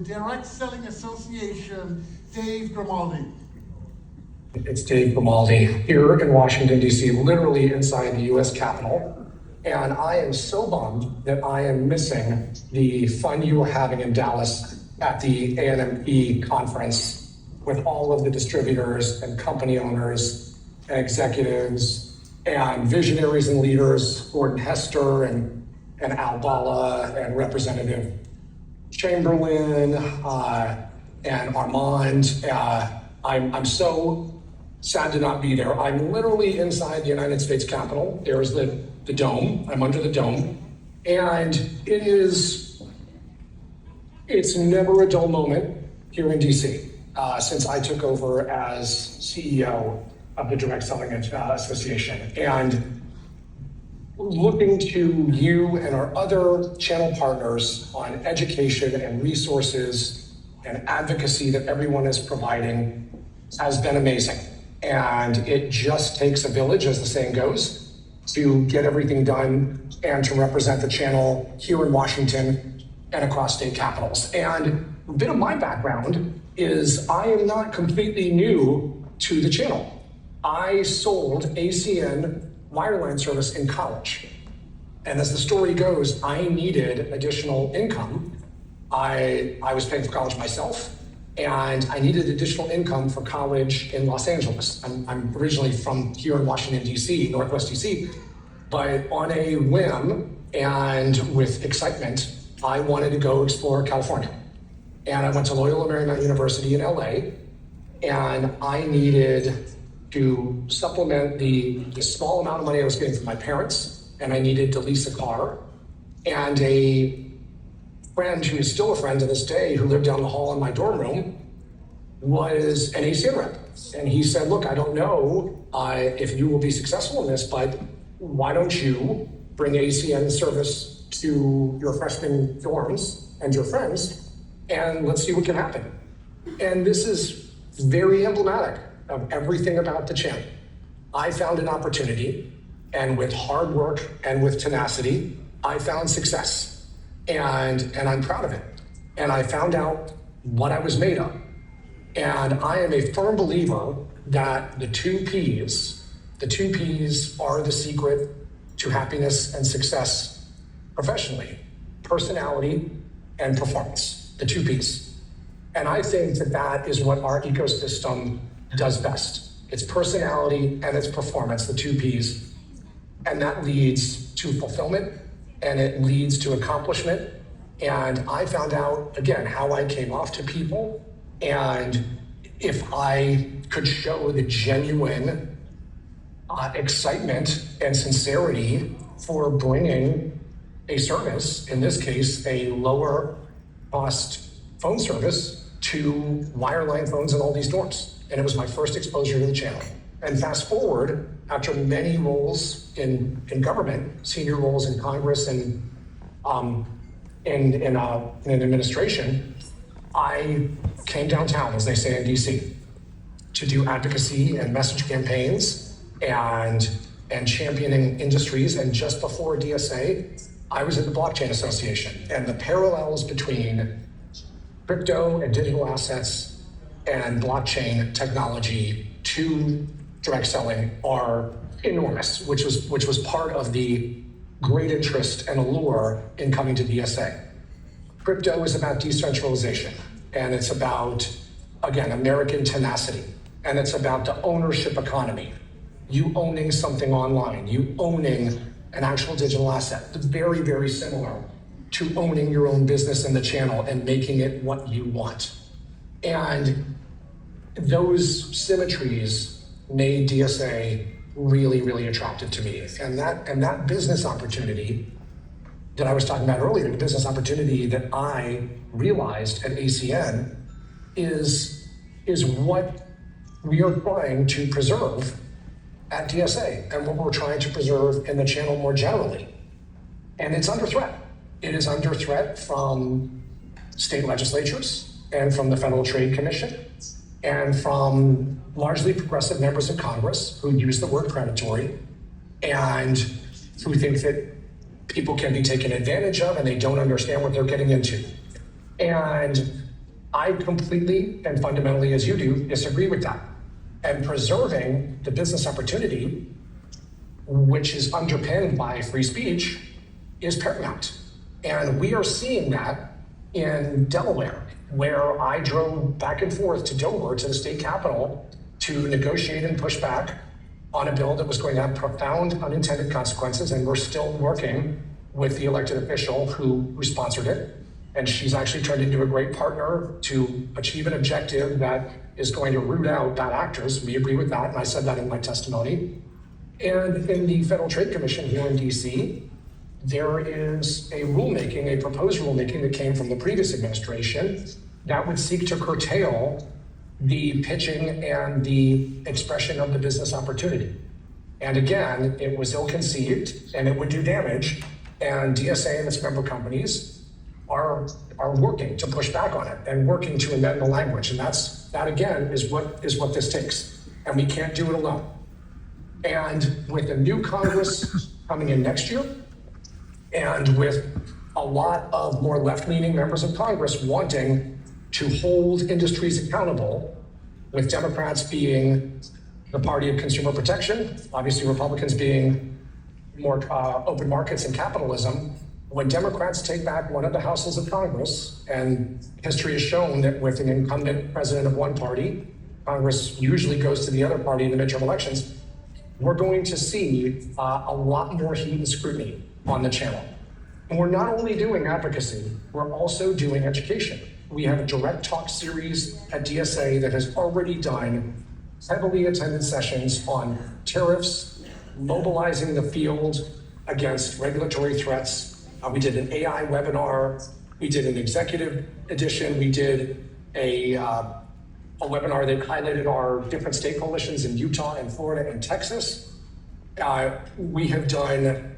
Direct Selling Association, Dave Grimaldi. It's Dave Grimaldi here in Washington, D.C., literally inside the U.S. Capitol. And I am so bummed that I am missing the fun you were having in Dallas at the ANMP conference with all of the distributors and company owners and executives and visionaries and leaders, Gordon Hester and Al Bala and Representative Chamberlain and Armand. I'm so sad to not be there. I'm literally inside the United States Capitol. There's the dome. I'm under the dome. And it's never a dull moment here in DC since I took over as CEO of the Direct Selling Association. And looking to you and our other channel partners on education and resources and advocacy that everyone is providing has been amazing. And it just takes a village, as the saying goes, to get everything done and to represent the channel here in Washington and across state capitals. And a bit of my background is I am not completely new to the channel. I sold ACN wireline service in college. And as the story goes, I needed additional income. I was paying for college myself, and I needed additional income for college in Los Angeles. I'm originally from here in Washington, D.C., Northwest D.C., but on a whim and with excitement, I wanted to go explore California. And I went to Loyola Marymount University in LA, and I needed to supplement the small amount of money I was getting from my parents, and I needed to lease a car. And a friend who is still a friend to this day, who lived down the hall in my dorm room, was an ACN rep. And he said, look, I don't know if you will be successful in this, but why don't you bring ACN service to your freshman dorms and your friends, and let's see what can happen. And this is very emblematic of everything about the channel. I found an opportunity, and with hard work and with tenacity, I found success. And I'm proud of it. And I found out what I was made of. And I am a firm believer that the two P's are the secret to happiness and success professionally: personality and performance, the two P's. And I think that is what our ecosystem does best. It's personality and it's performance, the two P's. And that leads to fulfillment, and it leads to accomplishment. And I found out, again, how I came off to people, and if I could show the genuine excitement and sincerity for bringing a service, in this case, a lower cost phone service to wireline phones in all these dorms. And it was my first exposure to the channel. And fast forward, after many roles in government, senior roles in Congress and in administration, I came downtown, as they say in DC, to do advocacy and message campaigns and championing industries. And just before DSA, I was at the Blockchain Association, and the parallels between crypto and digital assets and blockchain technology to direct selling are enormous, which was part of the great interest and allure in coming to DSA. Crypto is about decentralization, and it's about, again, American tenacity, and it's about the ownership economy. You owning something online, you owning an actual digital asset. It's very, very similar to owning your own business in the channel and making it what you want. And those symmetries made DSA really, really attractive to me. And that business opportunity that I was talking about earlier, the business opportunity that I realized at ACN is what we are trying to preserve at DSA, and what we're trying to preserve in the channel more generally. And it's under threat. It is under threat from state legislatures and from the Federal Trade Commission and from largely progressive members of Congress who use the word predatory and who think that people can be taken advantage of and they don't understand what they're getting into. And I completely and fundamentally, as you do, disagree with that. And preserving the business opportunity, which is underpinned by free speech, is paramount. And we are seeing that in Delaware, where I drove back and forth to Dover, to the state capitol, to negotiate and push back on a bill that was going to have profound unintended consequences. And we're still working with the elected official who sponsored it. And she's actually turned into a great partner to achieve an objective that is going to root out bad actors. We agree with that, and I said that in my testimony. And in the Federal Trade Commission here in DC, there is a rulemaking, a proposed rulemaking that came from the previous administration that would seek to curtail the pitching and the expression of the business opportunity. And again, it was ill-conceived and it would do damage, and DSA and its member companies are working to push back on it and working to amend the language. And that again is what this takes. And we can't do it alone. And with a new Congress coming in next year, and with a lot of more left-leaning members of Congress wanting to hold industries accountable, with Democrats being the party of consumer protection, obviously Republicans being more open markets and capitalism, when Democrats take back one of the houses of Congress, and history has shown that with an incumbent president of one party, Congress usually goes to the other party in the midterm elections, we're going to see a lot more heat and scrutiny on the channel. And we're not only doing advocacy, we're also doing education. We have a direct talk series at DSA that has already done heavily attended sessions on tariffs, mobilizing the field against regulatory threats. We did an AI webinar. We did an executive edition. We did a webinar that highlighted our different state coalitions in Utah and Florida and Texas. We have done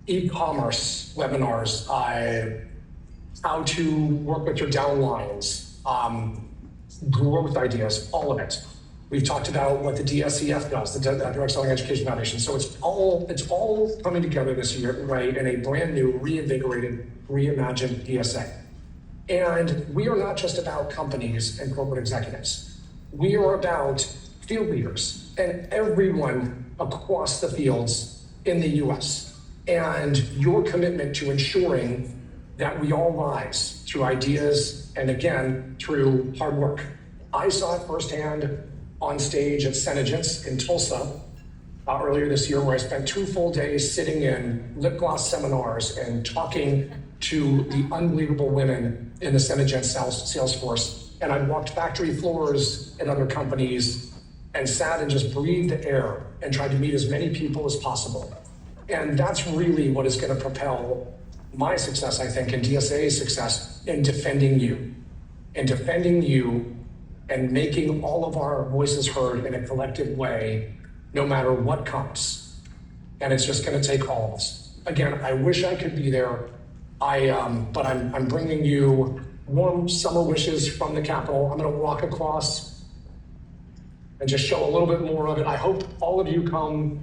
e-commerce webinars, how to work with your downlines, growth ideas, all of it. We've talked about what the DSEF does, the Direct Selling Education Foundation. So it's all coming together this year, right, in a brand new, reinvigorated, reimagined DSA. And we are not just about companies and corporate executives. We are about field leaders and everyone across the fields in the US. And your commitment to ensuring that we all rise through ideas and again, through hard work. I saw it firsthand on stage at Senegence in Tulsa earlier this year, where I spent 2 full days sitting in lip gloss seminars and talking to the unbelievable women in the Senegence sales force. And I walked factory floors at other companies and sat and just breathed the air and tried to meet as many people as possible. And that's really what is going to propel my success, I think, and DSA's success in defending you, and making all of our voices heard in a collective way, no matter what comes. And it's just going to take all of us. Again, I wish I could be there. But I'm bringing you warm summer wishes from the Capitol. I'm going to walk across and just show a little bit more of it. I hope all of you come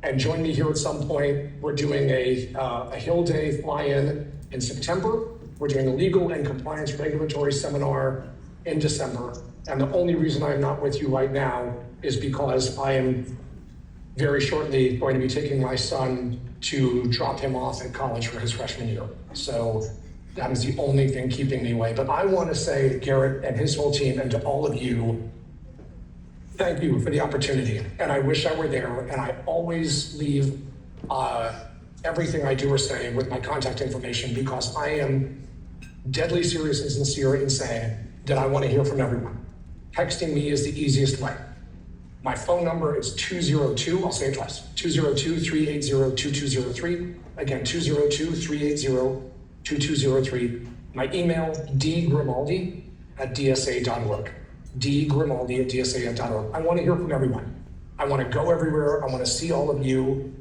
and join me here at some point. We're doing a Hill Day fly-in in September. We're doing a legal and compliance regulatory seminar in December. And the only reason I'm not with you right now is because I am very shortly going to be taking my son to drop him off at college for his freshman year. So that is the only thing keeping me away. But I want to say to Garrett and his whole team and to all of you, thank you for the opportunity. And I wish I were there. And I always leave everything I do or say with my contact information, because I am deadly serious and sincere in saying that I want to hear from everyone. Texting me is the easiest way. My phone number is 202, I'll say it twice, 202-380-2203. Again, 202-380-2203. My email, dgrimaldi@dsa.org. dgrimaldi@dsa.org. I want to hear from everyone. I want to go everywhere. I want to see all of you.